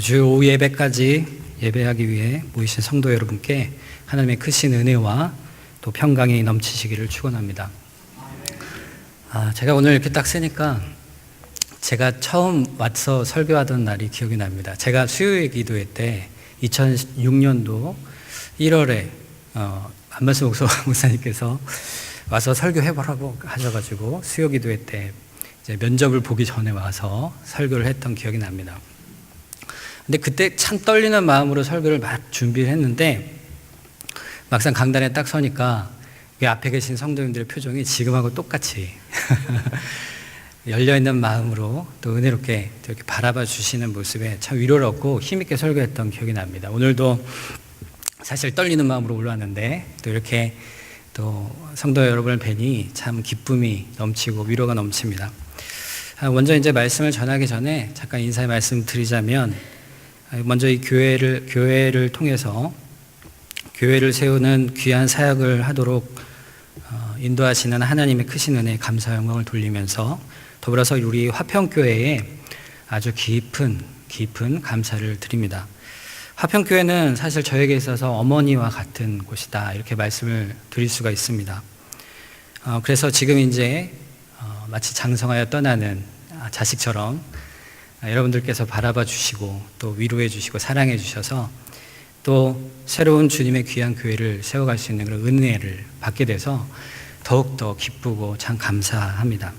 주일 오후 예배까지 예배하기 위해 모이신 성도 여러분께 하나님의 크신 은혜와 또 평강이 넘치시기를 축원합니다. 제가 오늘 이렇게 딱 쓰니까 제가 처음 와서 설교하던 날이 기억이 납니다. 제가 수요일 기도회 때 2006년도 1월에 안말씀 목사님께서 와서 설교해보라고 하셔가지고 수요 기도회 때 이제 면접을 보기 전에 와서 설교를 했던 기억이 납니다. 근데 그때 참 떨리는 마음으로 설교를 막 준비를 했는데 막상 강단에 딱 서니까 앞에 계신 성도님들의 표정이 지금하고 똑같이 열려있는 마음으로 또 은혜롭게 또 이렇게 바라봐 주시는 모습에 참 위로를 얻고 힘있게 설교했던 기억이 납니다. 오늘도 사실 떨리는 마음으로 올라왔는데 또 이렇게 또 성도 여러분을 뵈니 참 기쁨이 넘치고 위로가 넘칩니다. 먼저 이제 말씀을 전하기 전에 잠깐 인사의 말씀 드리자면, 먼저 이 교회를 통해서 교회를 세우는 귀한 사역을 하도록 인도하시는 하나님의 크신 은혜에 감사 영광을 돌리면서 더불어서 우리 화평교회에 아주 깊은 감사를 드립니다. 화평교회는 사실 저에게 있어서 어머니와 같은 곳이다, 이렇게 말씀을 드릴 수가 있습니다. 그래서 지금 이제 마치 장성하여 떠나는 자식처럼 여러분들께서 바라봐 주시고 또 위로해 주시고 사랑해 주셔서 또 새로운 주님의 귀한 교회를 세워갈 수 있는 그런 은혜를 받게 돼서 더욱더 기쁘고 참 감사합니다.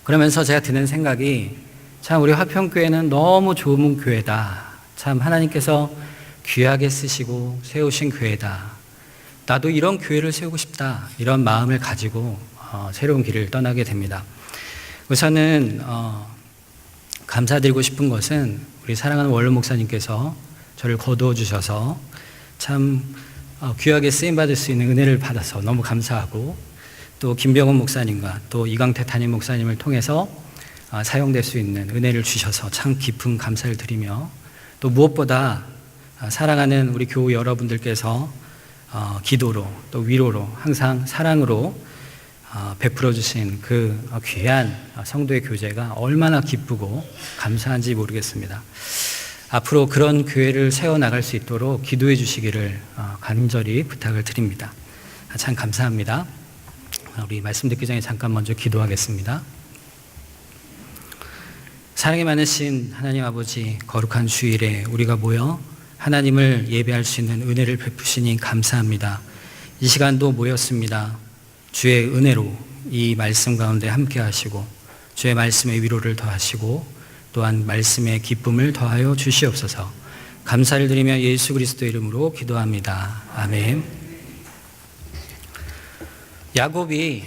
그러면서 제가 드는 생각이, 참 우리 화평교회는 너무 좋은 교회다, 참 하나님께서 귀하게 쓰시고 세우신 교회다, 나도 이런 교회를 세우고 싶다, 이런 마음을 가지고 새로운 길을 떠나게 됩니다. 우선은 감사드리고 싶은 것은 우리 사랑하는 원로 목사님께서 저를 거두어 주셔서 참 귀하게 쓰임받을 수 있는 은혜를 받아서 너무 감사하고, 또 김병훈 목사님과 또 이광태 담임 목사님을 통해서 사용될 수 있는 은혜를 주셔서 참 깊은 감사를 드리며, 또 무엇보다 사랑하는 우리 교우 여러분들께서 기도로 또 위로로 항상 사랑으로 베풀어 주신 그 귀한 성도의 교제가 얼마나 기쁘고 감사한지 모르겠습니다. 앞으로 그런 교회를 세워나갈 수 있도록 기도해 주시기를 간절히 부탁을 드립니다. 참 감사합니다. 우리 말씀 듣기 전에 잠깐 먼저 기도하겠습니다. 사랑이 많으신 하나님 아버지, 거룩한 주일에 우리가 모여 하나님을 예배할 수 있는 은혜를 베푸시니 감사합니다. 이 시간도 모였습니다. 주의 은혜로 이 말씀 가운데 함께 하시고 주의 말씀의 위로를 더하시고 또한 말씀의 기쁨을 더하여 주시옵소서. 감사를 드리며 예수 그리스도 이름으로 기도합니다. 아멘. 야곱이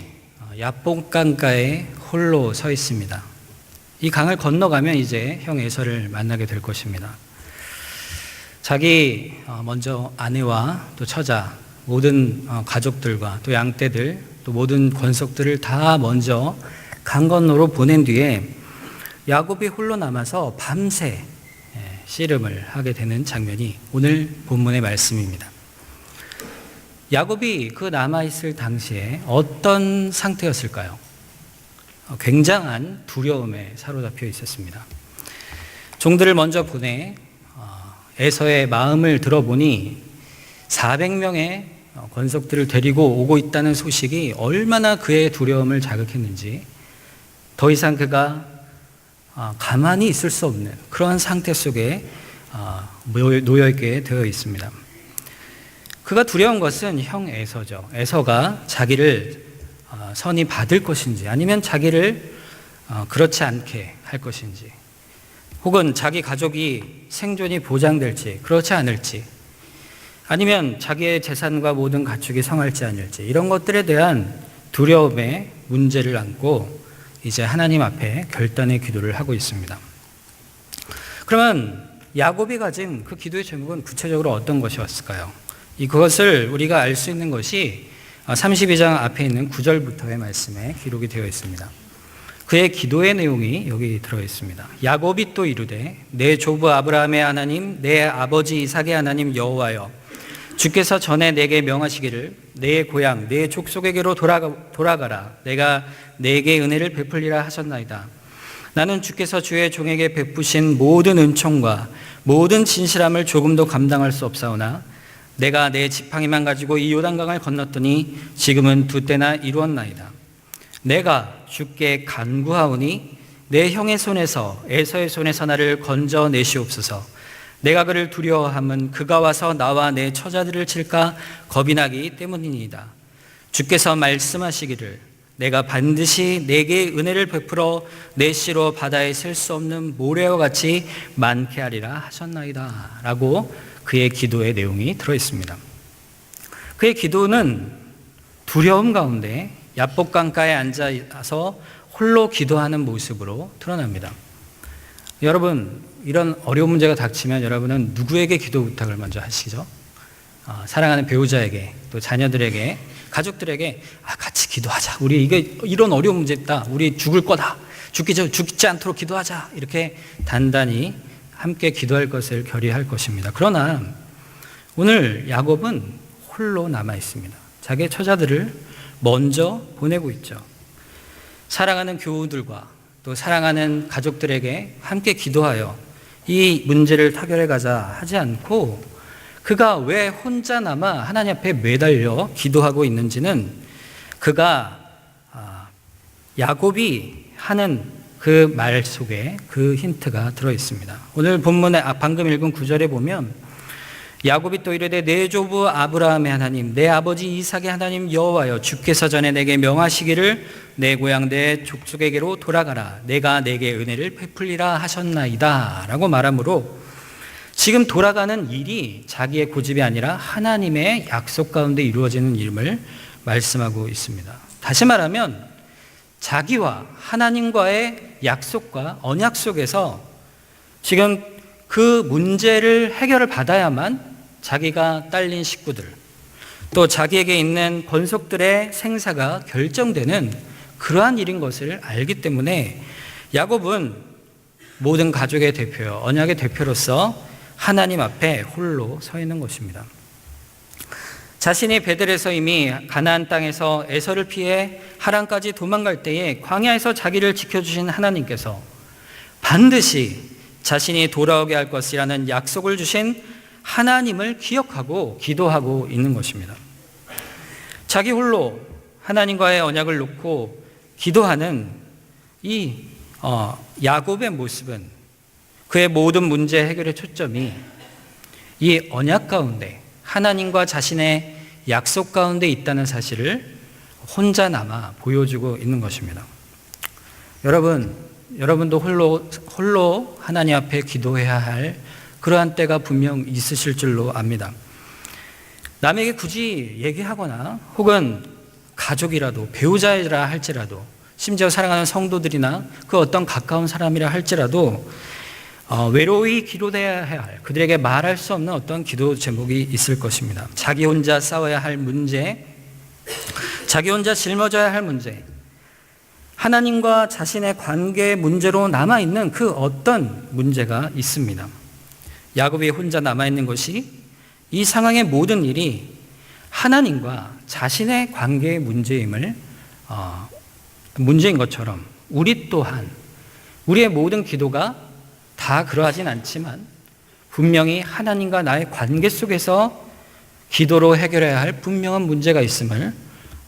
야복강가에 홀로 서 있습니다. 이 강을 건너가면 이제 형 에서를 만나게 될 것입니다. 자기 먼저 아내와 또 처자, 모든 가족들과 또 양떼들, 또 모든 권속들을 다 먼저 강 건너로 보낸 뒤에 야곱이 홀로 남아서 밤새 씨름을 하게 되는 장면이 오늘 본문의 말씀입니다. 야곱이 그 남아있을 당시에 어떤 상태였을까요? 굉장한 두려움에 사로잡혀 있었습니다. 종들을 먼저 보내 에서의 마음을 들어보니 400명의 권속들을 데리고 오고 있다는 소식이 얼마나 그의 두려움을 자극했는지, 더 이상 그가 가만히 있을 수 없는 그런 상태 속에 놓여있게 되어 있습니다. 그가 두려운 것은 형 에서죠. 에서가 자기를 선이 받을 것인지, 아니면 자기를 그렇지 않게 할 것인지, 혹은 자기 가족이 생존이 보장될지 그렇지 않을지, 아니면 자기의 재산과 모든 가축이 성할지 아닐지, 이런 것들에 대한 두려움의 문제를 안고 이제 하나님 앞에 결단의 기도를 하고 있습니다. 그러면 야곱이 가진 그 기도의 제목은 구체적으로 어떤 것이었을까요? 그것을 우리가 알 수 있는 것이 32장 앞에 있는 9절부터의 말씀에 기록이 되어 있습니다. 그의 기도의 내용이 여기 들어 있습니다. 야곱이 또 이르되, 내 조부 아브라함의 하나님, 내 아버지 이삭의 하나님 여호와여, 주께서 전에 내게 명하시기를 내 고향 내 족속에게로 돌아가라, 내가 내게 은혜를 베풀리라 하셨나이다. 나는 주께서 주의 종에게 베푸신 모든 은총과 모든 진실함을 조금도 감당할 수 없사오나 내가 내 지팡이만 가지고 이 요단강을 건넜더니 지금은 두 때나 이루었나이다. 내가 주께 간구하오니 내 형의 손에서 에서의 손에서 나를 건져내시옵소서. 내가 그를 두려워함은 그가 와서 나와 내 처자들을 칠까 겁이 나기 때문이니이다. 주께서 말씀하시기를 내가 반드시 내게 은혜를 베풀어 내 씨로 바다에 셀 수 없는 모래와 같이 많게 하리라 하셨나이다 라고 그의 기도의 내용이 들어있습니다. 그의 기도는 두려움 가운데 야복강가에 앉아서 홀로 기도하는 모습으로 드러납니다. 여러분, 이런 어려운 문제가 닥치면 여러분은 누구에게 기도 부탁을 먼저 하시죠? 사랑하는 배우자에게, 또 자녀들에게, 가족들에게 같이 기도하자. 우리 이게 이런 어려운 문제 있다. 우리 죽을 거다. 죽지 않도록 기도하자. 이렇게 단단히 함께 기도할 것을 결의할 것입니다. 그러나 오늘 야곱은 홀로 남아 있습니다. 자기의 처자들을 먼저 보내고 있죠. 사랑하는 교우들과 또 사랑하는 가족들에게 함께 기도하여 이 문제를 타결해 가자 하지 않고 그가 왜 혼자 남아 하나님 앞에 매달려 기도하고 있는지는 그가 야곱이 하는 그 말 속에 그 힌트가 들어있습니다. 오늘 본문에 방금 읽은 9절에 보면 야곱이 또 이르되 내 조부 아브라함의 하나님 내 아버지 이삭의 하나님 여호와여 주께서 전에 내게 명하시기를 내 고향 내 족속에게로 돌아가라 내가 내게 은혜를 베풀리라 하셨나이다 라고 말하므로 지금 돌아가는 일이 자기의 고집이 아니라 하나님의 약속 가운데 이루어지는 일임을 말씀하고 있습니다. 다시 말하면 자기와 하나님과의 약속과 언약 속에서 지금 그 문제를 해결을 받아야만 자기가 딸린 식구들 또 자기에게 있는 권속들의 생사가 결정되는 그러한 일인 것을 알기 때문에 야곱은 모든 가족의 대표요 언약의 대표로서 하나님 앞에 홀로 서 있는 것입니다. 자신이 베델에서 이미 가나안 땅에서 에서를 피해 하란까지 도망갈 때에 광야에서 자기를 지켜주신 하나님께서 반드시 자신이 돌아오게 할 것이라는 약속을 주신 하나님을 기억하고 기도하고 있는 것입니다. 자기 홀로 하나님과의 언약을 놓고 기도하는 이 야곱의 모습은 그의 모든 문제 해결의 초점이 이 언약 가운데 하나님과 자신의 약속 가운데 있다는 사실을 혼자 남아 보여주고 있는 것입니다. 여러분도 홀로 하나님 앞에 기도해야 할 그러한 때가 분명 있으실 줄로 압니다. 남에게 굳이 얘기하거나 혹은 가족이라도 배우자이라 할지라도 심지어 사랑하는 성도들이나 그 어떤 가까운 사람이라 할지라도 외로이 기도해야 할 그들에게 말할 수 없는 어떤 기도 제목이 있을 것입니다. 자기 혼자 싸워야 할 문제, 자기 혼자 짊어져야 할 문제, 하나님과 자신의 관계의 문제로 남아있는 그 어떤 문제가 있습니다. 야곱이 혼자 남아있는 것이 이 상황의 모든 일이 하나님과 자신의 관계의 문제인 것처럼 우리 또한 우리의 모든 기도가 다 그러하진 않지만 분명히 하나님과 나의 관계 속에서 기도로 해결해야 할 분명한 문제가 있음을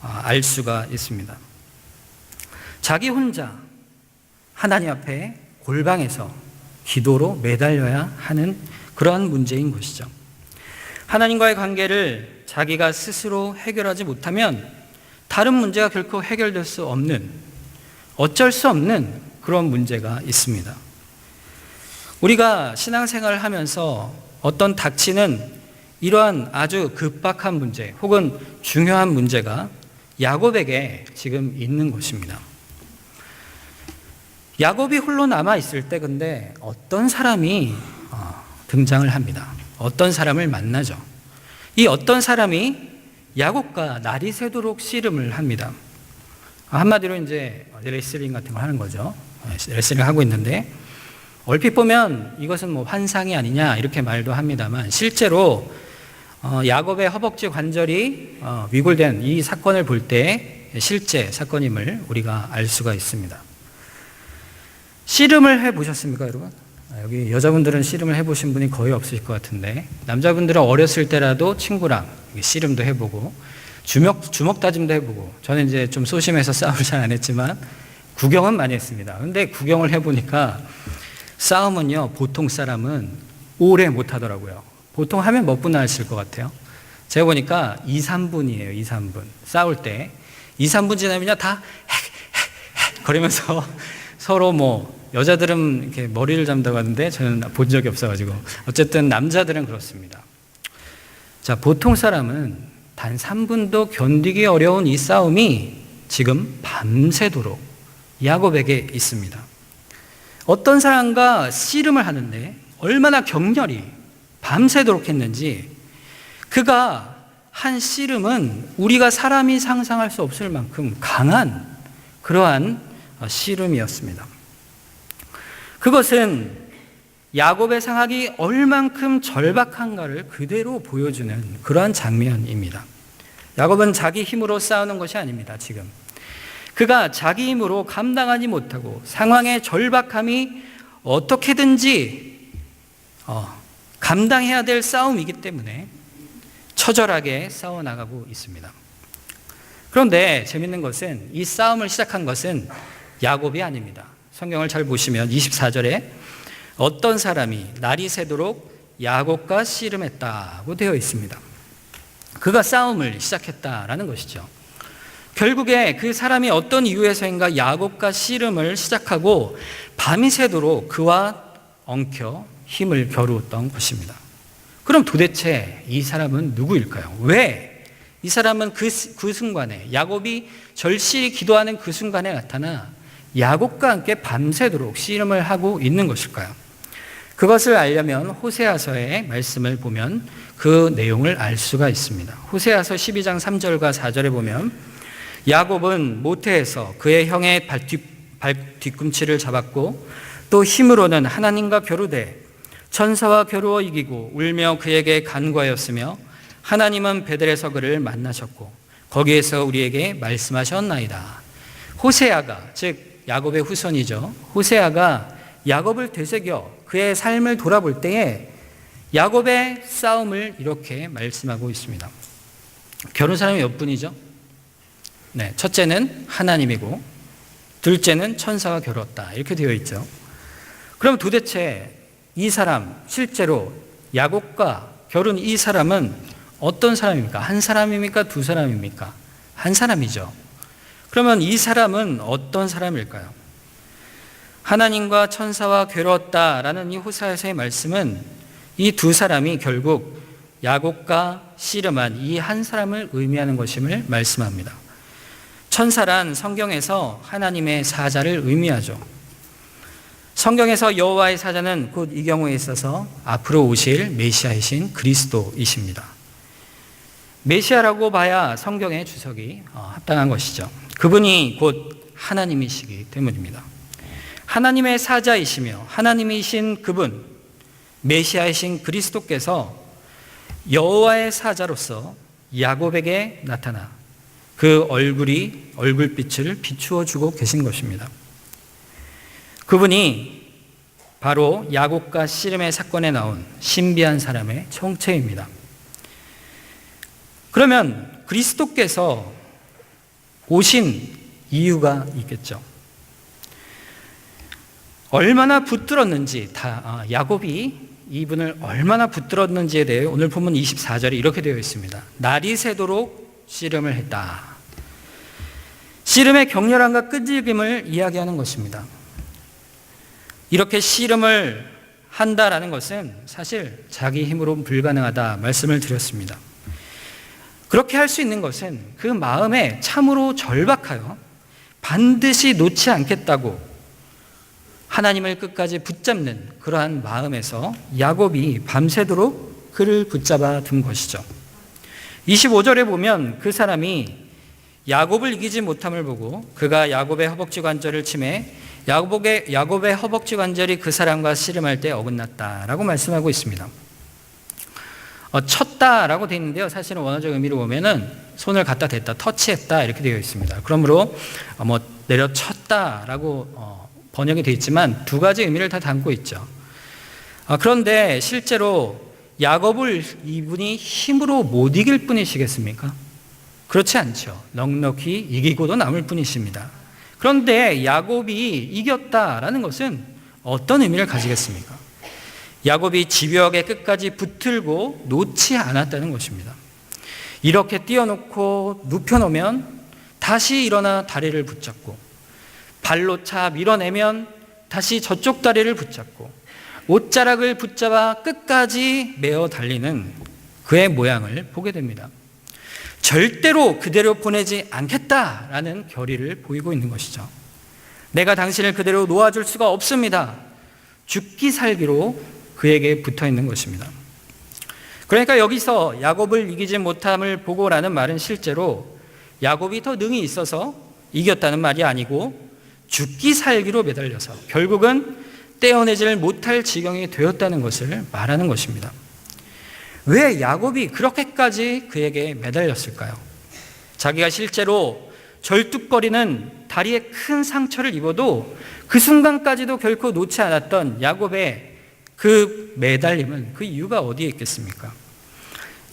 알 수가 있습니다. 자기 혼자 하나님 앞에 골방에서 기도로 매달려야 하는 그러한 문제인 것이죠. 하나님과의 관계를 자기가 스스로 해결하지 못하면 다른 문제가 결코 해결될 수 없는 어쩔 수 없는 그런 문제가 있습니다. 우리가 신앙생활을 하면서 어떤 닥치는 이러한 아주 급박한 문제 혹은 중요한 문제가 야곱에게 지금 있는 것입니다. 야곱이 홀로 남아있을 때 근데 어떤 사람이 등장을 합니다. 어떤 사람을 만나죠. 이 어떤 사람이 야곱과 날이 새도록 씨름을 합니다. 한마디로 이제 레슬링 같은 걸 하는 거죠. 레슬링 하고 있는데 얼핏 보면 이것은 뭐 환상이 아니냐 이렇게 말도 합니다만 실제로 야곱의 허벅지 관절이 위골된 이 사건을 볼 때 실제 사건임을 우리가 알 수가 있습니다. 씨름을 해보셨습니까, 여러분? 여기 여자분들은 씨름을 해보신 분이 거의 없으실 것 같은데, 남자분들은 어렸을 때라도 친구랑 씨름도 해보고 주먹 다짐도 해보고, 저는 이제 좀 소심해서 싸움을 잘 안 했지만 구경은 많이 했습니다. 근데 구경을 해보니까 싸움은요, 보통 사람은 오래 못 하더라고요. 보통 하면 몇 분 하실 것 같아요? 제가 보니까 2, 3분이에요. 2, 3분. 싸울 때 2, 3분 지나면요, 다 거리면서 서로 여자들은 이렇게 머리를 잡는다고 하는데 저는 본 적이 없어가지고, 어쨌든 남자들은 그렇습니다. 자, 보통 사람은 단 3분도 견디기 어려운 이 싸움이 지금 밤새도록 야곱에게 있습니다. 어떤 사람과 씨름을 하는데 얼마나 격렬히 밤새도록 했는지, 그가 한 씨름은 우리가 사람이 상상할 수 없을 만큼 강한 그러한 씨름이었습니다. 그것은 야곱의 상황이 얼만큼 절박한가를 그대로 보여주는 그러한 장면입니다. 야곱은 자기 힘으로 싸우는 것이 아닙니다. 지금 그가 자기 힘으로 감당하지 못하고 상황의 절박함이 어떻게든지 감당해야 될 싸움이기 때문에 처절하게 싸워나가고 있습니다. 그런데 재밌는 것은 이 싸움을 시작한 것은 야곱이 아닙니다. 성경을 잘 보시면 24절에 어떤 사람이 날이 새도록 야곱과 씨름했다고 되어 있습니다. 그가 싸움을 시작했다라는 것이죠. 결국에 그 사람이 어떤 이유에서인가 야곱과 씨름을 시작하고 밤이 새도록 그와 엉켜 힘을 겨루었던 것입니다. 그럼 도대체 이 사람은 누구일까요? 왜 이 사람은 그 순간에, 야곱이 절실히 기도하는 그 순간에 나타나 야곱과 함께 밤새도록 씨름을 하고 있는 것일까요? 그것을 알려면 호세아서의 말씀을 보면 그 내용을 알 수가 있습니다. 호세아서 12장 3절과 4절에 보면 야곱은 모태에서 그의 형의 발 뒤꿈치를 잡았고 또 힘으로는 하나님과 겨루되 천사와 겨루어 이기고 울며 그에게 간구하였으며 하나님은 베델에서 그를 만나셨고 거기에서 우리에게 말씀하셨나이다. 호세아가, 즉 야곱의 후손이죠. 호세아가 야곱을 되새겨 그의 삶을 돌아볼 때에 야곱의 싸움을 이렇게 말씀하고 있습니다. 겨룬 사람이 몇 분이죠? 네, 첫째는 하나님이고 둘째는 천사가 겨루었다, 이렇게 되어 있죠. 그럼 도대체 이 사람, 실제로 야곱과 겨룬 이 사람은 어떤 사람입니까? 한 사람입니까? 두 사람입니까? 한 사람이죠. 그러면 이 사람은 어떤 사람일까요? 하나님과 천사와 겨루었다라는 이 호세아서의 말씀은 이 두 사람이 결국 야곱과 씨름한 이 한 사람을 의미하는 것임을 말씀합니다. 천사란 성경에서 하나님의 사자를 의미하죠. 성경에서 여호와의 사자는 곧 이 경우에 있어서 앞으로 오실 메시아이신 그리스도이십니다. 메시아라고 봐야 성경의 주석이 합당한 것이죠. 그분이 곧 하나님이시기 때문입니다. 하나님의 사자이시며 하나님이신 그분, 메시아이신 그리스도께서 여호와의 사자로서 야곱에게 나타나 그 얼굴빛을 비추어 주고 계신 것입니다. 그분이 바로 야곱과 씨름의 사건에 나온 신비한 사람의 정체입니다. 그러면 그리스도께서 오신 이유가 있겠죠. 얼마나 붙들었는지, 야곱이 이분을 얼마나 붙들었는지에 대해 오늘 본문 24절에 이렇게 되어 있습니다. 날이 새도록 씨름을 했다. 씨름의 격렬함과 끈질김을 이야기하는 것입니다. 이렇게 씨름을 한다라는 것은 사실 자기 힘으로는 불가능하다 말씀을 드렸습니다. 그렇게 할 수 있는 것은 그 마음에 참으로 절박하여 반드시 놓지 않겠다고 하나님을 끝까지 붙잡는 그러한 마음에서 야곱이 밤새도록 그를 붙잡아 둔 것이죠. 25절에 보면 그 사람이 야곱을 이기지 못함을 보고 그가 야곱의 허벅지 관절을 치매 야곱의 허벅지 관절이 그 사람과 씨름할 때 어긋났다라고 말씀하고 있습니다. 쳤다라고 되어 있는데요. 사실은 원어적 의미로 보면은 손을 갖다 댔다, 터치했다 이렇게 되어 있습니다. 그러므로 내려쳤다라고 번역이 되어 있지만 두 가지 의미를 다 담고 있죠. 그런데 실제로 야곱을 이분이 힘으로 못 이길 뿐이시겠습니까? 그렇지 않죠. 넉넉히 이기고도 남을 뿐이십니다. 그런데 야곱이 이겼다라는 것은 어떤 의미를 가지겠습니까? 야곱이 집요하게 끝까지 붙들고 놓지 않았다는 것입니다. 이렇게 띄워놓고 눕혀놓으면 다시 일어나 다리를 붙잡고, 발로 차 밀어내면 다시 저쪽 다리를 붙잡고, 옷자락을 붙잡아 끝까지 메어 달리는 그의 모양을 보게 됩니다. 절대로 그대로 보내지 않겠다라는 결의를 보이고 있는 것이죠. 내가 당신을 그대로 놓아줄 수가 없습니다. 죽기 살기로 그에게 붙어 있는 것입니다. 그러니까 여기서 야곱을 이기지 못함을 보고라는 말은 실제로 야곱이 더 능히 있어서 이겼다는 말이 아니고 죽기 살기로 매달려서 결국은 떼어내지를 못할 지경이 되었다는 것을 말하는 것입니다. 왜 야곱이 그렇게까지 그에게 매달렸을까요? 자기가 실제로 절뚝거리는 다리에 큰 상처를 입어도 그 순간까지도 결코 놓지 않았던 야곱의 그 매달림은 그 이유가 어디에 있겠습니까?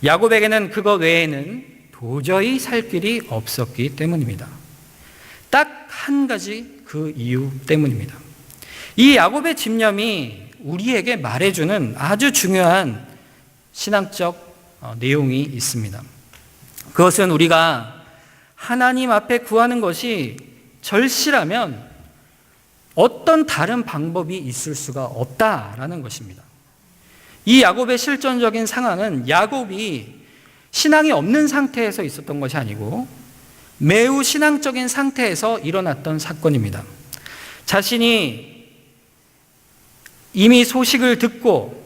야곱에게는 그것 외에는 도저히 살 길이 없었기 때문입니다. 딱 한 가지 그 이유 때문입니다. 이 야곱의 집념이 우리에게 말해주는 아주 중요한 신앙적 내용이 있습니다. 그것은 우리가 하나님 앞에 구하는 것이 절실하면 어떤 다른 방법이 있을 수가 없다라는 것입니다. 이 야곱의 실존적인 상황은 야곱이 신앙이 없는 상태에서 있었던 것이 아니고 매우 신앙적인 상태에서 일어났던 사건입니다. 자신이 이미 소식을 듣고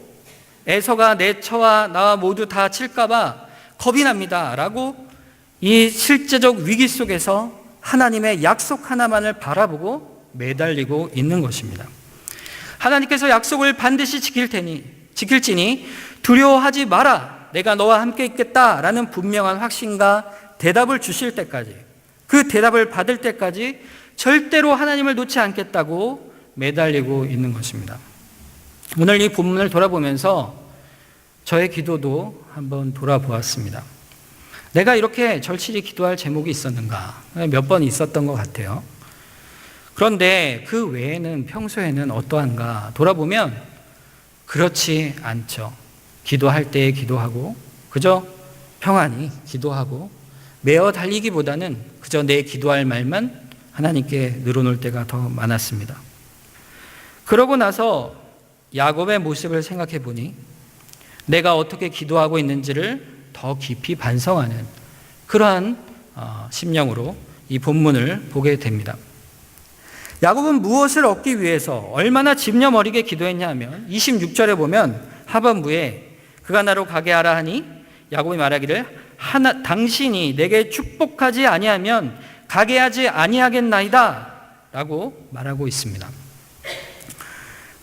에서가 내 처와 나와 모두 다 칠까봐 겁이 납니다 라고 이 실제적 위기 속에서 하나님의 약속 하나만을 바라보고 매달리고 있는 것입니다. 하나님께서 약속을 반드시 지킬지니 두려워하지 마라, 내가 너와 함께 있겠다라는 분명한 확신과 대답을 주실 때까지, 그 대답을 받을 때까지 절대로 하나님을 놓지 않겠다고 매달리고 있는 것입니다. 오늘 이 본문을 돌아보면서 저의 기도도 한번 돌아보았습니다. 내가 이렇게 절실히 기도할 제목이 있었는가? 몇 번 있었던 것 같아요. 그런데 그 외에는 평소에는 어떠한가? 돌아보면 그렇지 않죠. 기도할 때에 기도하고 그저 평안히 기도하고 매어 달리기보다는 그저 내 기도할 말만 하나님께 늘어놓을 때가 더 많았습니다. 그러고 나서 야곱의 모습을 생각해 보니 내가 어떻게 기도하고 있는지를 더 깊이 반성하는 그러한 심령으로 이 본문을 보게 됩니다. 야곱은 무엇을 얻기 위해서 얼마나 집념 어리게 기도했냐 하면 26절에 보면 하반부에 그가 나로 가게 하라 하니 야곱이 말하기를 당신이 내게 축복하지 아니하면 가게 하지 아니하겠나이다 라고 말하고 있습니다.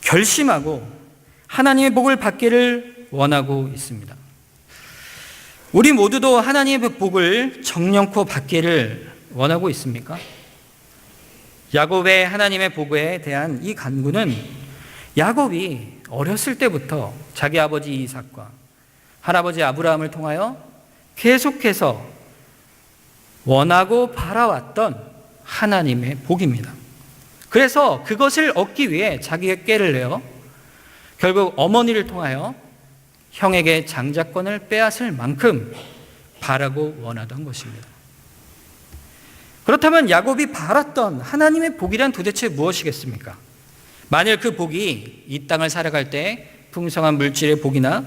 결심하고 하나님의 복을 받기를 원하고 있습니다. 우리 모두도 하나님의 복을 정령코 받기를 원하고 있습니까? 야곱의 하나님의 복에 대한 이 간구는 야곱이 어렸을 때부터 자기 아버지 이삭과 할아버지 아브라함을 통하여 계속해서 원하고 바라왔던 하나님의 복입니다. 그래서 그것을 얻기 위해 자기의 꾀를 내어 결국 어머니를 통하여 형에게 장자권을 빼앗을 만큼 바라고 원하던 것입니다. 그렇다면 야곱이 바랐던 하나님의 복이란 도대체 무엇이겠습니까? 만일 그 복이 이 땅을 살아갈 때 풍성한 물질의 복이나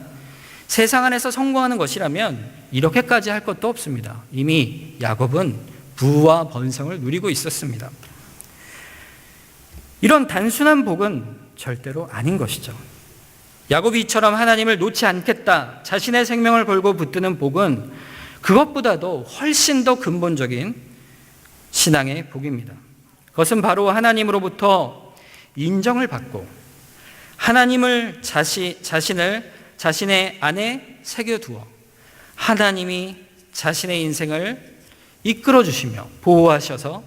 세상 안에서 성공하는 것이라면 이렇게까지 할 것도 없습니다. 이미 야곱은 부와 번성을 누리고 있었습니다. 이런 단순한 복은 절대로 아닌 것이죠. 야곱이 이처럼 하나님을 놓지 않겠다, 자신의 생명을 걸고 붙드는 복은 그것보다도 훨씬 더 근본적인 신앙의 복입니다. 그것은 바로 하나님으로부터 인정을 받고 하나님을 자신의 안에 새겨두어 하나님이 자신의 인생을 이끌어 주시며 보호하셔서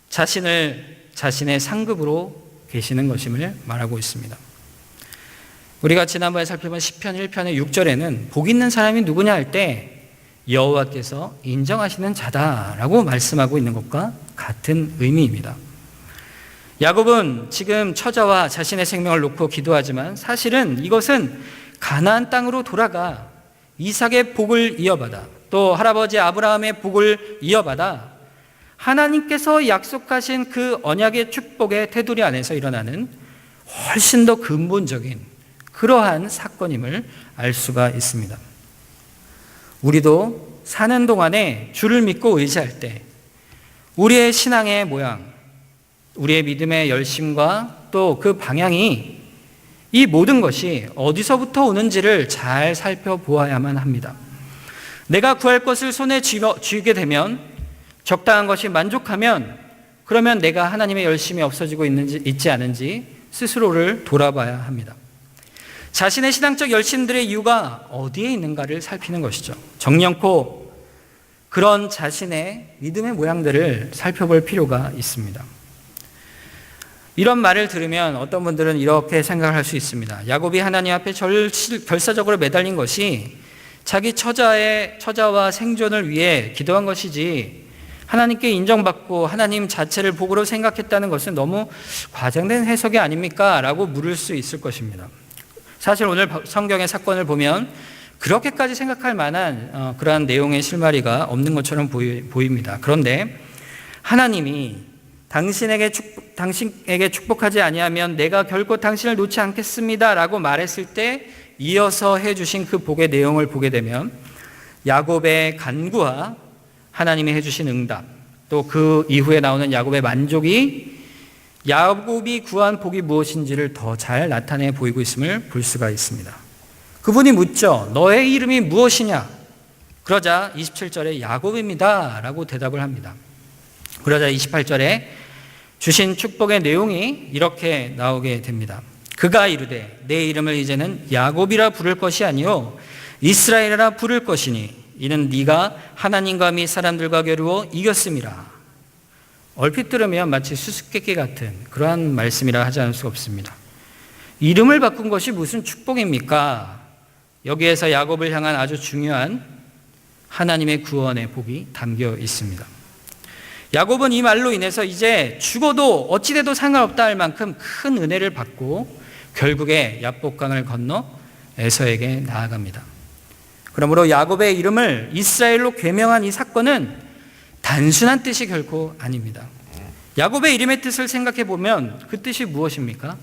자신을 자신의 상급으로 계시는 것임을 말하고 있습니다. 우리가 지난번에 살펴본 시편 1편의 6절에는 복 있는 사람이 누구냐 할 때 여호와께서 인정하시는 자다라고 말씀하고 있는 것과 같은 의미입니다. 야곱은 지금 처자와 자신의 생명을 놓고 기도하지만 사실은 이것은 가나안 땅으로 돌아가 이삭의 복을 이어받아 또 할아버지 아브라함의 복을 이어받아 하나님께서 약속하신 그 언약의 축복의 테두리 안에서 일어나는 훨씬 더 근본적인 그러한 사건임을 알 수가 있습니다. 우리도 사는 동안에 주를 믿고 의지할 때 우리의 신앙의 모양, 우리의 믿음의 열심과 또 그 방향이 이 모든 것이 어디서부터 오는지를 잘 살펴보아야만 합니다. 내가 구할 것을 손에 쥐게 되면 적당한 것이 만족하면 그러면 내가 하나님의 열심이 없어지고 있지 않은지 스스로를 돌아봐야 합니다. 자신의 신앙적 열심들의 이유가 어디에 있는가를 살피는 것이죠. 정령코 그런 자신의 믿음의 모양들을 살펴볼 필요가 있습니다. 이런 말을 들으면 어떤 분들은 이렇게 생각을 할 수 있습니다. 야곱이 하나님 앞에 결사적으로 매달린 것이 자기 처자와 생존을 위해 기도한 것이지 하나님께 인정받고 하나님 자체를 복으로 생각했다는 것은 너무 과장된 해석이 아닙니까? 라고 물을 수 있을 것입니다. 사실 오늘 성경의 사건을 보면 그렇게까지 생각할 만한 그러한 내용의 실마리가 없는 것처럼 보입니다. 그런데 하나님이 당신에게 축복하지 아니하면 내가 결코 당신을 놓지 않겠습니다 라고 말했을 때 이어서 해주신 그 복의 내용을 보게 되면 야곱의 간구와 하나님이 해주신 응답 또 그 이후에 나오는 야곱의 만족이 야곱이 구한 복이 무엇인지를 더 잘 나타내 보이고 있음을 볼 수가 있습니다. 그분이 묻죠. 너의 이름이 무엇이냐? 그러자 27절에 야곱입니다 라고 대답을 합니다. 그러자 28절에 주신 축복의 내용이 이렇게 나오게 됩니다. 그가 이르되 내 이름을 이제는 야곱이라 부를 것이 아니요 이스라엘이라 부를 것이니 이는 네가 하나님과 및 사람들과 겨루어 이겼음이라. 얼핏 들으면 마치 수수께끼 같은 그러한 말씀이라 하지 않을 수 없습니다. 이름을 바꾼 것이 무슨 축복입니까? 여기에서 야곱을 향한 아주 중요한 하나님의 구원의 복이 담겨 있습니다. 야곱은 이 말로 인해서 이제 죽어도 어찌돼도 상관없다 할 만큼 큰 은혜를 받고 결국에 야복강을 건너 에서에게 나아갑니다. 그러므로 야곱의 이름을 이스라엘로 계명한 이 사건은 단순한 뜻이 결코 아닙니다. 야곱의 이름의 뜻을 생각해 보면 그 뜻이 무엇입니까?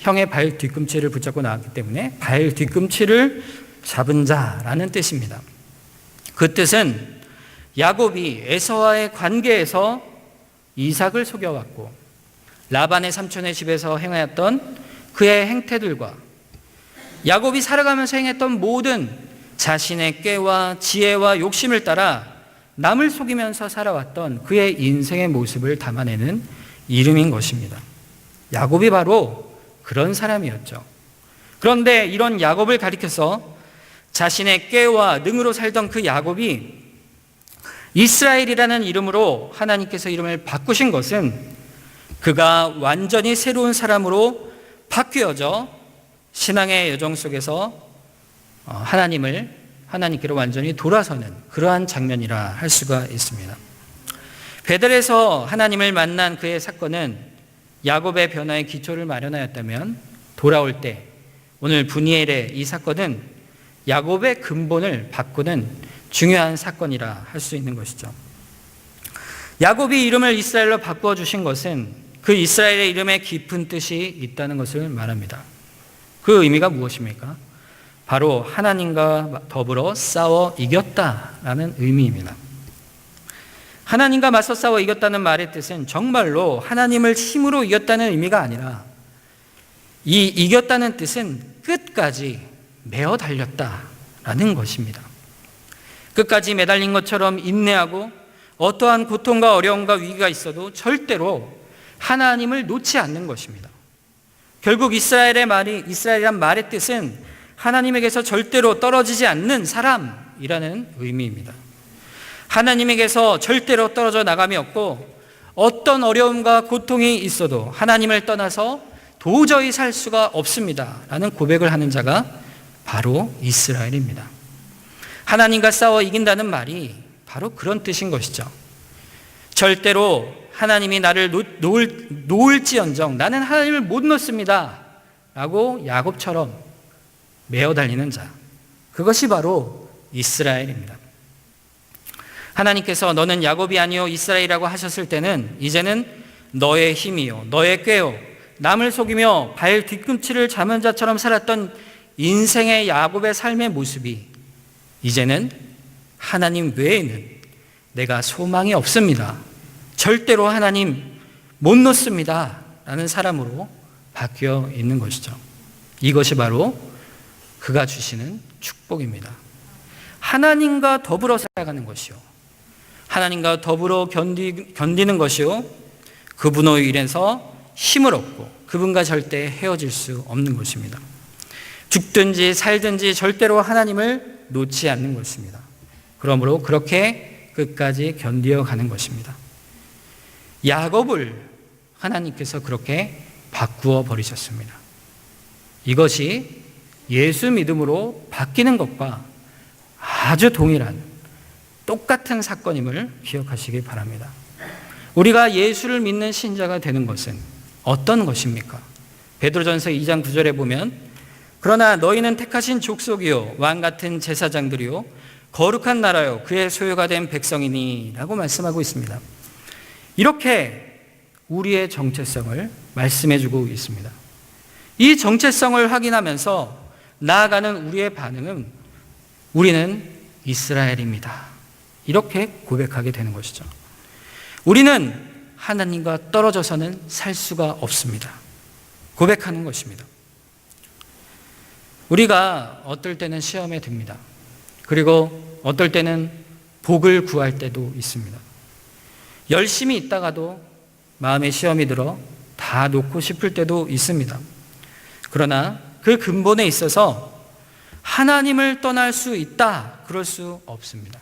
형의 발 뒤꿈치를 붙잡고 나왔기 때문에 발 뒤꿈치를 잡은 자라는 뜻입니다. 그 뜻은 야곱이 에서와의 관계에서 이삭을 속여왔고 라반의 삼촌의 집에서 행하였던 그의 행태들과 야곱이 살아가면서 행했던 모든 자신의 꾀와 지혜와 욕심을 따라 남을 속이면서 살아왔던 그의 인생의 모습을 담아내는 이름인 것입니다. 야곱이 바로 그런 사람이었죠. 그런데 이런 야곱을 가리켜서 자신의 꾀와 능으로 살던 그 야곱이 이스라엘이라는 이름으로 하나님께서 이름을 바꾸신 것은 그가 완전히 새로운 사람으로 바뀌어져 신앙의 여정 속에서 하나님께로 완전히 돌아서는 그러한 장면이라 할 수가 있습니다. 베델에서 하나님을 만난 그의 사건은 야곱의 변화의 기초를 마련하였다면 돌아올 때 오늘 분이엘의 이 사건은 야곱의 근본을 바꾸는 중요한 사건이라 할 수 있는 것이죠. 야곱이 이름을 이스라엘로 바꾸어 주신 것은 그 이스라엘의 이름에 깊은 뜻이 있다는 것을 말합니다. 그 의미가 무엇입니까? 바로 하나님과 더불어 싸워 이겼다라는 의미입니다. 하나님과 맞서 싸워 이겼다는 말의 뜻은 정말로 하나님을 힘으로 이겼다는 의미가 아니라 이 이겼다는 뜻은 끝까지 매어 달렸다라는 것입니다. 끝까지 매달린 것처럼 인내하고 어떠한 고통과 어려움과 위기가 있어도 절대로 하나님을 놓지 않는 것입니다. 결국 이스라엘이란 말의 뜻은 하나님에게서 절대로 떨어지지 않는 사람이라는 의미입니다. 하나님에게서 절대로 떨어져 나감이 없고 어떤 어려움과 고통이 있어도 하나님을 떠나서 도저히 살 수가 없습니다 라는 고백을 하는 자가 바로 이스라엘입니다. 하나님과 싸워 이긴다는 말이 바로 그런 뜻인 것이죠. 절대로 하나님이 나를 놓을지언정 나는 하나님을 못 놓습니다 라고 야곱처럼 메어 달리는 자, 그것이 바로 이스라엘입니다. 하나님께서 너는 야곱이 아니요 이스라엘이라고 하셨을 때는 이제는 너의 힘이요 너의 꾀요 남을 속이며 발 뒤꿈치를 잡은 자처럼 살았던 인생의 야곱의 삶의 모습이 이제는 하나님 외에는 내가 소망이 없습니다, 절대로 하나님 못 놓습니다 라는 사람으로 바뀌어 있는 것이죠. 이것이 바로 그가 주시는 축복입니다. 하나님과 더불어 살아가는 것이요, 하나님과 더불어 견디는 것이요, 그분으로 인해서 힘을 얻고 그분과 절대 헤어질 수 없는 것입니다. 죽든지 살든지 절대로 하나님을 놓지 않는 것입니다. 그러므로 그렇게 끝까지 견디어 가는 것입니다. 야곱을 하나님께서 그렇게 바꾸어 버리셨습니다. 이것이 예수 믿음으로 바뀌는 것과 아주 동일한 똑같은 사건임을 기억하시기 바랍니다. 우리가 예수를 믿는 신자가 되는 것은 어떤 것입니까? 베드로전서 2장 9절에 보면 그러나 너희는 택하신 족속이요 왕 같은 제사장들이요 거룩한 나라요 그의 소유가 된 백성이니 라고 말씀하고 있습니다. 이렇게 우리의 정체성을 말씀해주고 있습니다. 이 정체성을 확인하면서 나아가는 우리의 반응은 우리는 이스라엘입니다, 이렇게 고백하게 되는 것이죠. 우리는 하나님과 떨어져서는 살 수가 없습니다, 고백하는 것입니다. 우리가 어떨 때는 시험에 듭니다. 그리고 어떨 때는 복을 구할 때도 있습니다. 열심히 있다가도 마음에 시험이 들어 다 놓고 싶을 때도 있습니다. 그러나 그 근본에 있어서 하나님을 떠날 수 있다, 그럴 수 없습니다.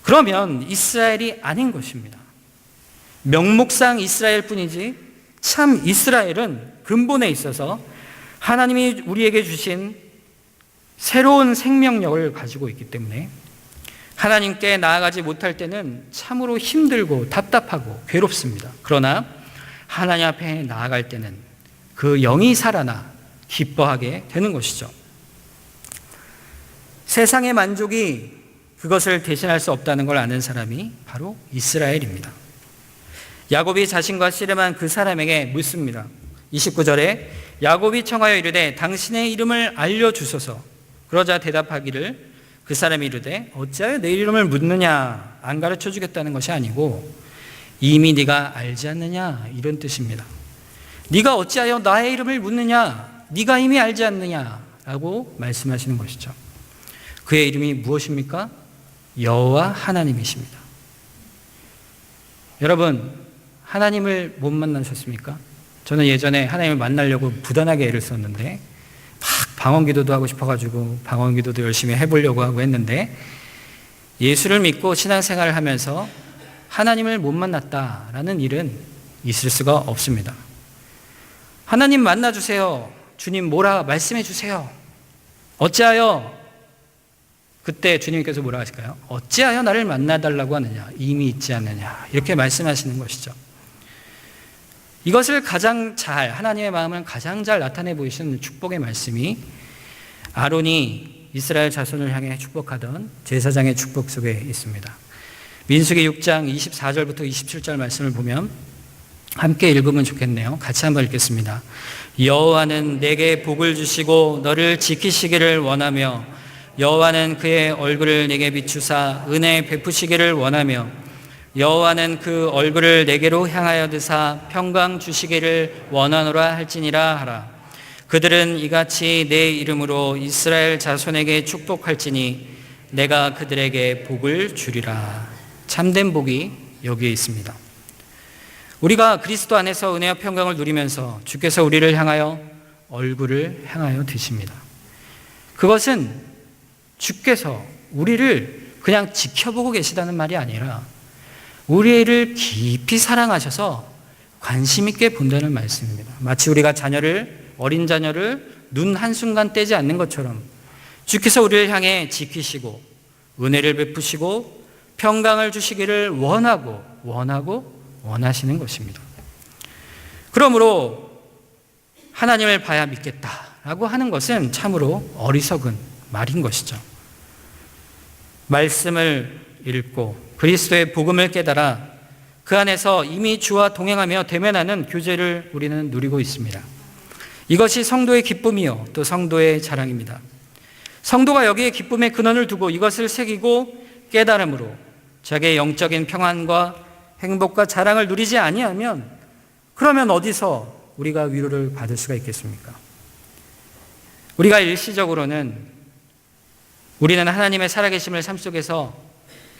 그러면 이스라엘이 아닌 것입니다. 명목상 이스라엘 뿐이지 참 이스라엘은 근본에 있어서 하나님이 우리에게 주신 새로운 생명력을 가지고 있기 때문에 하나님께 나아가지 못할 때는 참으로 힘들고 답답하고 괴롭습니다. 그러나 하나님 앞에 나아갈 때는 그 영이 살아나 기뻐하게 되는 것이죠. 세상의 만족이 그것을 대신할 수 없다는 걸 아는 사람이 바로 이스라엘입니다. 야곱이 자신과 씨름한 그 사람에게 묻습니다. 29절에 야곱이 청하여 이르되 당신의 이름을 알려주소서. 그러자 대답하기를 그 사람이 이르되 어찌하여 내 이름을 묻느냐, 안 가르쳐 주겠다는 것이 아니고 이미 네가 알지 않느냐, 이런 뜻입니다. 네가 어찌하여 나의 이름을 묻느냐, 네가 이미 알지 않느냐 라고 말씀하시는 것이죠. 그의 이름이 무엇입니까? 여호와 하나님이십니다. 여러분, 하나님을 못 만나셨습니까? 저는 예전에 하나님을 만나려고 부단하게 애를 썼는데 막 방언기도도 하고 싶어가지고 방언기도도 열심히 해보려고 하고 했는데 예수를 믿고 신앙생활을 하면서 하나님을 못 만났다라는 일은 있을 수가 없습니다. 하나님 만나주세요. 주님 뭐라 말씀해 주세요. 어찌하여, 그때 주님께서 뭐라 하실까요? 어찌하여 나를 만나달라고 하느냐, 이미 있지 않느냐, 이렇게 말씀하시는 것이죠. 이것을 가장 잘, 하나님의 마음을 가장 잘 나타내 보이시는 축복의 말씀이 아론이 이스라엘 자손을 향해 축복하던 제사장의 축복 속에 있습니다. 민수기 6장 24절부터 27절 말씀을 보면 함께 읽으면 좋겠네요. 같이 한번 읽겠습니다. 여호와는 내게 복을 주시고 너를 지키시기를 원하며 여호와는 그의 얼굴을 내게 비추사 은혜 베푸시기를 원하며 여호와는 그 얼굴을 내게로 향하여 드사 평강 주시기를 원하노라 할지니라 하라. 그들은 이같이 내 이름으로 이스라엘 자손에게 축복할지니 내가 그들에게 복을 주리라. 참된 복이 여기에 있습니다. 우리가 그리스도 안에서 은혜와 평강을 누리면서 주께서 우리를 향하여 얼굴을 향하여 드십니다. 그것은 주께서 우리를 그냥 지켜보고 계시다는 말이 아니라 우리를 깊이 사랑하셔서 관심 있게 본다는 말씀입니다. 마치 우리가 어린 자녀를 눈 한순간 떼지 않는 것처럼 주께서 우리를 향해 지키시고 은혜를 베푸시고 평강을 주시기를 원하시는 것입니다. 그러므로 하나님을 봐야 믿겠다라고 하는 것은 참으로 어리석은 말인 것이죠. 말씀을 읽고 그리스도의 복음을 깨달아 그 안에서 이미 주와 동행하며 대면하는 교제를 우리는 누리고 있습니다. 이것이 성도의 기쁨이요 또 성도의 자랑입니다. 성도가 여기에 기쁨의 근원을 두고 이것을 새기고 깨달음으로 자기의 영적인 평안과 행복과 자랑을 누리지 아니하면 그러면 어디서 우리가 위로를 받을 수가 있겠습니까? 우리가 일시적으로는 우리는 하나님의 살아계심을 삶 속에서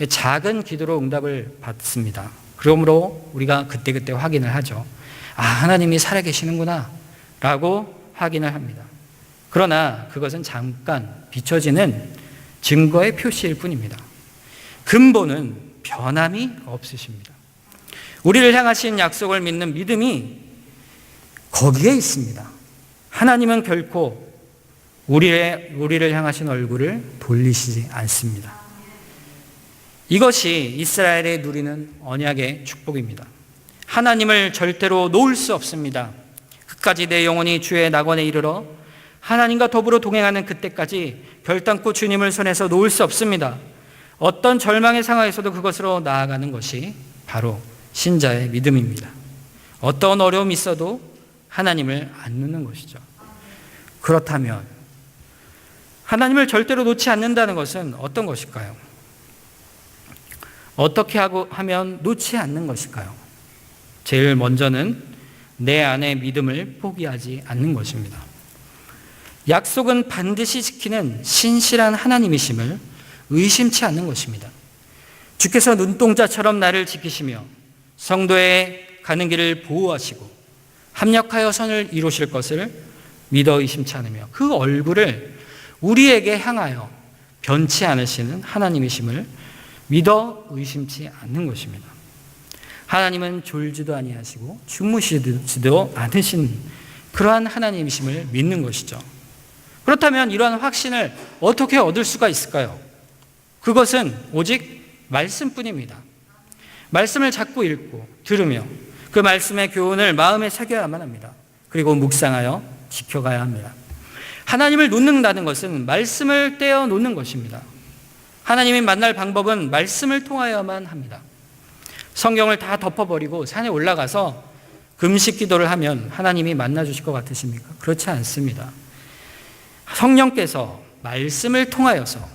작은 기도로 응답을 받습니다. 그러므로 우리가 그때그때 확인을 하죠. 하나님이 살아계시는구나 라고 확인을 합니다. 그러나 그것은 잠깐 비춰지는 증거의 표시일 뿐입니다. 근본은 변함이 없으십니다. 우리를 향하신 약속을 믿는 믿음이 거기에 있습니다. 하나님은 결코 우리를 향하신 얼굴을 돌리시지 않습니다. 이것이 이스라엘의 누리는 언약의 축복입니다. 하나님을 절대로 놓을 수 없습니다. 끝까지 내 영혼이 주의 낙원에 이르러 하나님과 더불어 동행하는 그때까지 결단코 주님을 손에서 놓을 수 없습니다. 어떤 절망의 상황에서도 그것으로 나아가는 것이 바로 신자의 믿음입니다. 어떤 어려움이 있어도 하나님을 안 놓는 것이죠. 그렇다면 하나님을 절대로 놓지 않는다는 것은 어떤 것일까요? 어떻게 하면 놓지 않는 것일까요? 제일 먼저는 내 안의 믿음을 포기하지 않는 것입니다. 약속은 반드시 지키는 신실한 하나님이심을 의심치 않는 것입니다. 주께서 눈동자처럼 나를 지키시며 성도의 가는 길을 보호하시고 합력하여 선을 이루실 것을 믿어 의심치 않으며 그 얼굴을 우리에게 향하여 변치 않으시는 하나님이심을 믿어 의심치 않는 것입니다. 하나님은 졸지도 아니하시고 주무시지도 않으신 그러한 하나님이심을 믿는 것이죠. 그렇다면 이러한 확신을 어떻게 얻을 수가 있을까요? 그것은 오직 말씀뿐입니다. 말씀을 자꾸 읽고 들으며 그 말씀의 교훈을 마음에 새겨야만 합니다. 그리고 묵상하여 지켜가야 합니다. 하나님을 놓는다는 것은 말씀을 떼어 놓는 것입니다. 하나님이 만날 방법은 말씀을 통하여만 합니다. 성경을 다 덮어버리고 산에 올라가서 금식 기도를 하면 하나님이 만나 주실 것 같으십니까? 그렇지 않습니다. 성령께서 말씀을 통하여서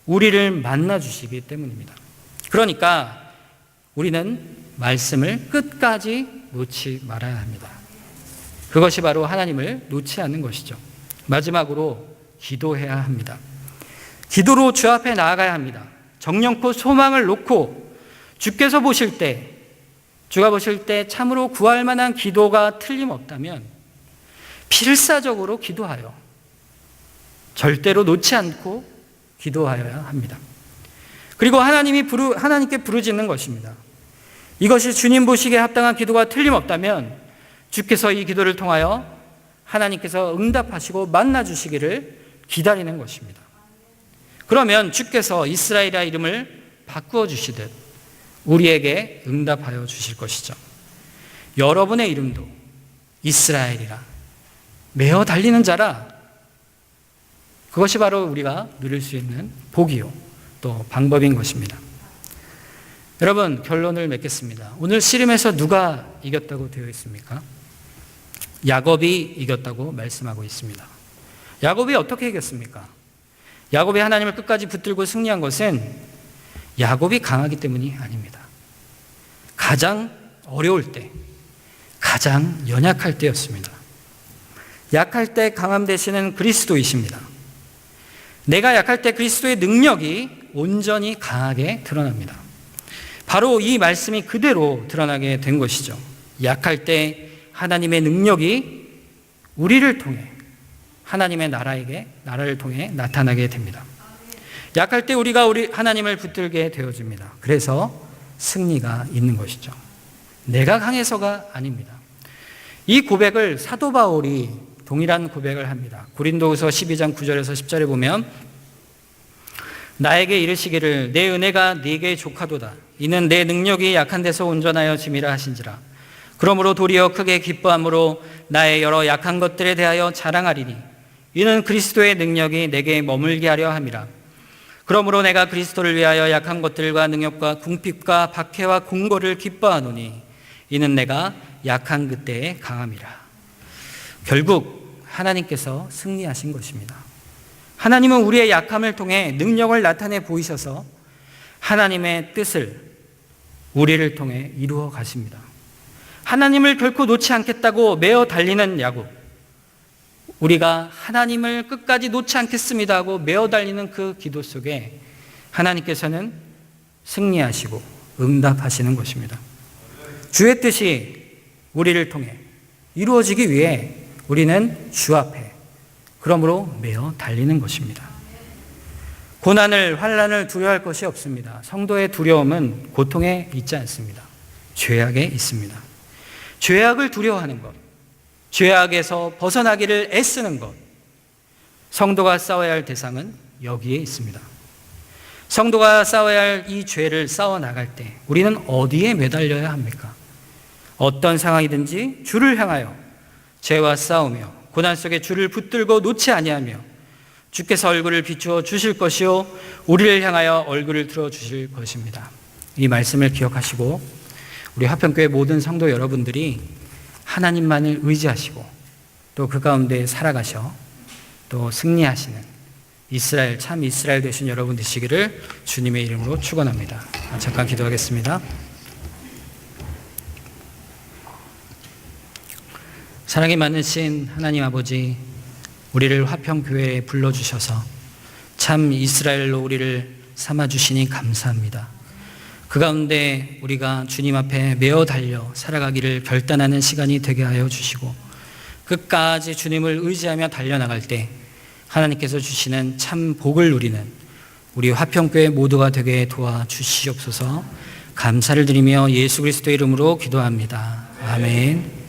우리를 만나 주시기 때문입니다. 그러니까 우리는 말씀을 끝까지 놓지 말아야 합니다. 그것이 바로 하나님을 놓지 않는 것이죠. 마지막으로 기도해야 합니다. 기도로 주 앞에 나아가야 합니다. 정령코 소망을 놓고 주께서 보실 때, 주가 보실 때 참으로 구할 만한 기도가 틀림없다면 필사적으로 기도하여 절대로 놓지 않고 기도하여야 합니다. 그리고 하나님께 부르짖는 것입니다. 이것이 주님 보시기에 합당한 기도가 틀림없다면 주께서 이 기도를 통하여 하나님께서 응답하시고 만나 주시기를 기다리는 것입니다. 그러면 주께서 이스라엘이라 이름을 바꾸어 주시듯 우리에게 응답하여 주실 것이죠. 여러분의 이름도 이스라엘이라, 메어 달리는 자라. 그것이 바로 우리가 누릴 수 있는 복이요 또 방법인 것입니다. 여러분, 결론을 맺겠습니다. 오늘 씨름에서 누가 이겼다고 되어 있습니까? 야곱이 이겼다고 말씀하고 있습니다. 야곱이 어떻게 이겼습니까? 야곱이 하나님을 끝까지 붙들고 승리한 것은 야곱이 강하기 때문이 아닙니다. 가장 어려울 때, 가장 연약할 때였습니다. 약할 때 강함 되시는 그리스도이십니다. 내가 약할 때 그리스도의 능력이 온전히 강하게 드러납니다. 바로 이 말씀이 그대로 드러나게 된 것이죠. 약할 때 하나님의 능력이 우리를 통해 하나님의 나라를 통해 나타나게 됩니다. 약할 때 우리가 하나님을 붙들게 되어집니다. 그래서 승리가 있는 것이죠. 내가 강해서가 아닙니다. 이 고백을 사도 바울이 동일한 고백을 합니다. 고린도후서 12장 9절에서 10절에 보면 나에게 이르시기를 내 은혜가 네게 족하도다. 이는 내 능력이 약한 데서 온전하여 짐이라 하신지라. 그러므로 도리어 크게 기뻐함으로 나의 여러 약한 것들에 대하여 자랑하리니 이는 그리스도의 능력이 내게 머물게 하려 함이라. 그러므로 내가 그리스도를 위하여 약한 것들과 능력과 궁핍과 박해와 공고를 기뻐하노니 이는 내가 약한 그때에 강함이라. 결국 하나님께서 승리하신 것입니다. 하나님은 우리의 약함을 통해 능력을 나타내 보이셔서 하나님의 뜻을 우리를 통해 이루어 가십니다. 하나님을 결코 놓지 않겠다고 매어 달리는 야곱, 우리가 하나님을 끝까지 놓지 않겠습니다 하고 매어 달리는 그 기도 속에 하나님께서는 승리하시고 응답하시는 것입니다. 주의 뜻이 우리를 통해 이루어지기 위해 우리는 주 앞에 그러므로 매어 달리는 것입니다. 고난을, 환난을 두려워할 것이 없습니다. 성도의 두려움은 고통에 있지 않습니다. 죄악에 있습니다. 죄악을 두려워하는 것, 죄악에서 벗어나기를 애쓰는 것, 성도가 싸워야 할 대상은 여기에 있습니다. 성도가 싸워야 할 이 죄를 싸워 나갈 때 우리는 어디에 매달려야 합니까? 어떤 상황이든지 주를 향하여 죄와 싸우며 고난 속에 주를 붙들고 놓지 아니하며 주께서 얼굴을 비추어 주실 것이요 우리를 향하여 얼굴을 들어 주실 것입니다. 이 말씀을 기억하시고 우리 화평교회 모든 성도 여러분들이 하나님만을 의지하시고 또 그 가운데 살아가셔 또 승리하시는 이스라엘, 참 이스라엘 되신 여러분 되시기를 주님의 이름으로 축원합니다. 잠깐 기도하겠습니다. 사랑이 많으신 하나님 아버지, 우리를 화평교회에 불러주셔서 참 이스라엘로 우리를 삼아주시니 감사합니다. 그 가운데 우리가 주님 앞에 메어 달려 살아가기를 결단하는 시간이 되게 하여 주시고 끝까지 주님을 의지하며 달려나갈 때 하나님께서 주시는 참 복을 누리는 우리 화평교회 모두가 되게 도와주시옵소서. 감사를 드리며 예수 그리스도의 이름으로 기도합니다. 아멘.